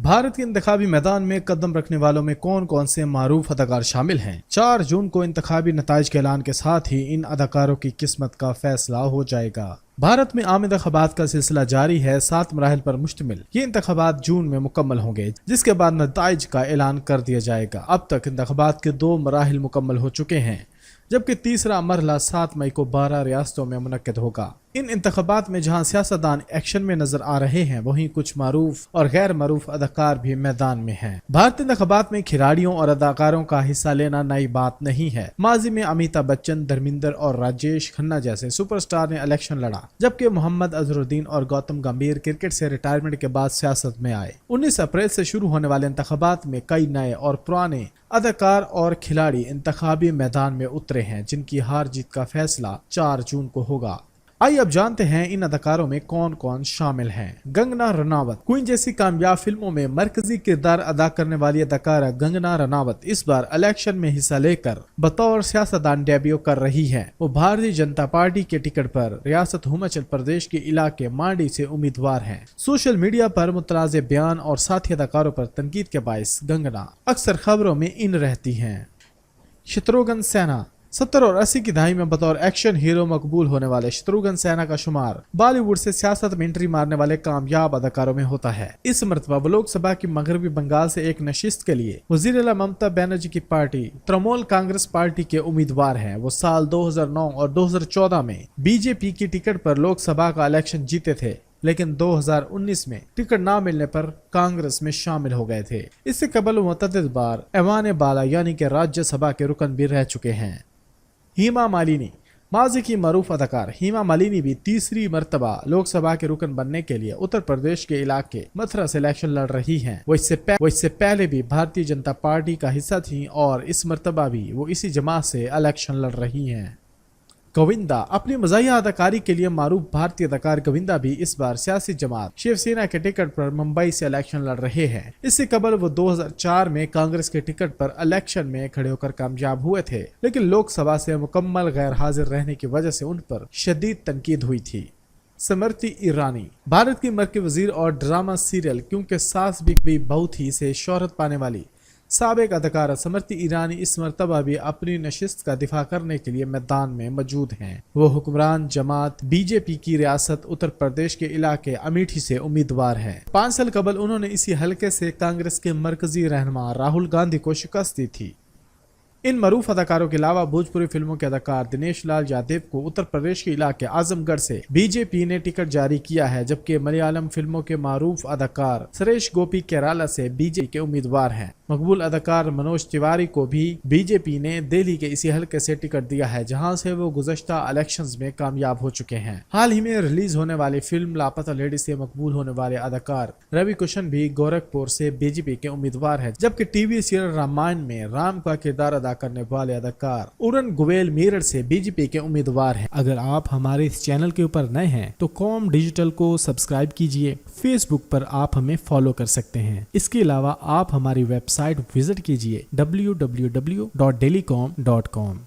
भारत के इंतखाबी मैदान में कदम रखने वालों में कौन कौन से मारूफ अदाकार शामिल हैं? 4 जून को इंतखाबी नताइज के ऐलान के साथ ही इन अदाकारों की किस्मत का फैसला हो जाएगा। भारत में आम इंतखाबात का सिलसिला जारी है। 7 मराहिल पर मुश्तमिल ये इंतखाबात जून में मुकम्मल होंगे, जिसके बाद नताइज का ऐलान कर दिया जाएगा। अब तक इंतखाबात के 2 मराहिल मुकम्मल हो चुके हैं, जबकि तीसरा मरहला 7 मई को 12 रियासतों में मुनक्किद होगा। इन इंतखाबात में जहां सियासतदान एक्शन में नजर आ रहे हैं, वहीं कुछ मारूफ और गैर मारूफ अदाकार भी मैदान में हैं। भारतीय इंतखाबात में खिलाड़ियों और अदाकारों का हिस्सा लेना नई बात नहीं है। माजी में अमिताभ बच्चन, धर्मेंद्र और राजेश खन्ना जैसे सुपरस्टार ने इलेक्शन लड़ा, जबकि मोहम्मद अजहरुद्दीन और गौतम गंभीर क्रिकेट से रिटायरमेंट के बाद सियासत में आए। 19 अप्रैल से शुरू होने वाले इंतखाबात में कई नए और पुराने अदाकार और खिलाड़ी इंतखाबी मैदान में उतरे हैं, जिनकी हार जीत का फैसला 4 जून को होगा। आइए अब जानते हैं इन अदाकारों में कौन कौन शामिल हैं। कंगना रनावत। क्वीन जैसी कामयाब फिल्मों में मरकजी किरदार अदा करने वाली अदाकारा कंगना रनावत इस बार इलेक्शन में हिस्सा लेकर बतौर सियासतदान डेब्यू कर रही हैं। वो भारतीय जनता पार्टी के टिकट पर रियासत हिमाचल प्रदेश के इलाके मांडी से उम्मीदवार हैं। सोशल मीडिया पर मुतनाज़ बयान और साथी अदाकारों पर तनकीद के बाइस कंगना अक्सर खबरों में इन रहती हैं। शत्रुघ्न सिन्हा। 70 और 80 की दहाई में बतौर एक्शन हीरो मकबूल होने वाले शत्रुघ्न सिन्हा का शुमार बॉलीवुड से सियासत में एंट्री मारने वाले कामयाब अदाकारों में होता है। इस मरतबा वो लोकसभा की मगरबी बंगाल से एक नशिस्त के लिए वजीर आला ममता बनर्जी की पार्टी तृणमूल कांग्रेस पार्टी के उम्मीदवार हैं। वो साल 2009 और 2014 में बीजेपी की टिकट पर लोकसभा का इलेक्शन जीते थे, लेकिन 2019 में टिकट ना मिलने पर कांग्रेस में शामिल हो गए थे। इससे कबल मुतअद्दिद बार ऐवान बाला यानी कि राज्यसभा के रुकन भी रह चुके हैं। हेमा मालिनी। माजी की मरूफ अदाकार हेमा मालिनी भी तीसरी मर्तबा लोकसभा के रुकन बनने के लिए उत्तर प्रदेश के इलाके मथुरा से इलेक्शन लड़ रही हैं। वो इससे पहले भी भारतीय जनता पार्टी का हिस्सा थी और इस मर्तबा भी वो इसी जमात से इलेक्शन लड़ रही हैं। गोविंदा। अपनी मज़ाहिया अदाकारी के लिए मारूफ भारतीय अदाकार गोविंदा भी इस बार सियासी जमात शिवसेना के टिकट पर मुंबई से इलेक्शन लड़ रहे हैं। इससे कबल वो 2004 में कांग्रेस के टिकट पर इलेक्शन में खड़े होकर कामयाब हुए थे, लेकिन लोकसभा से मुकम्मल गैर हाजिर रहने की वजह से उन पर शदीद तनकीद हुई थी। स्मृति ईरानी। भारत की मरकजी वजीर और ड्रामा सीरियल क्योंकि सास भी बहुत ही से शोहरत पाने वाली साबिक अदाकारा स्मृति ईरानी इस मरतबा भी अपनी नशिस्त का दिफा करने के लिए मैदान में मौजूद हैं। वो हुक्मरान जमात बीजेपी की रियासत उत्तर प्रदेश के इलाके अमेठी से उम्मीदवार हैं। 5 साल कबल उन्होंने इसी हलके से कांग्रेस के मरकजी रहनुमा राहुल गांधी को शिकस्त दी थी। इन मरूफ अदाकारों के अलावा भोजपुरी फिल्मों के अदाकार दिनेश लाल यादव को उत्तर प्रदेश के इलाके आजमगढ़ से बीजेपी ने टिकट जारी किया है, जबकि मलयालम फिल्मों के मारूफ अदाकार सुरेश गोपी केरला से बीजेपी के उम्मीदवार हैं। मकबूल अदाकार मनोज तिवारी को भी बीजेपी ने दिल्ली के इसी हलके से टिकट दिया है, जहां से वो गुज़श्ता इलेक्शंस में कामयाब हो चुके हैं। हाल ही में रिलीज होने वाली फिल्म लापता लेडी से मकबूल होने वाले अदाकार रवि किशन भी गोरखपुर से बीजेपी के उम्मीदवार है, जबकि टीवी सीरियल रामायण में राम का किरदार अदा करने वाले अदाकार उड़न गुवेल मेरठ से बीजेपी के उम्मीदवार हैं। अगर आप हमारे इस चैनल के ऊपर नए हैं तो कॉम डिजिटल को सब्सक्राइब कीजिए। फेसबुक पर आप हमें फॉलो कर सकते हैं। इसके अलावा आप हमारी वेबसाइट विजिट कीजिए www.dailycom.com।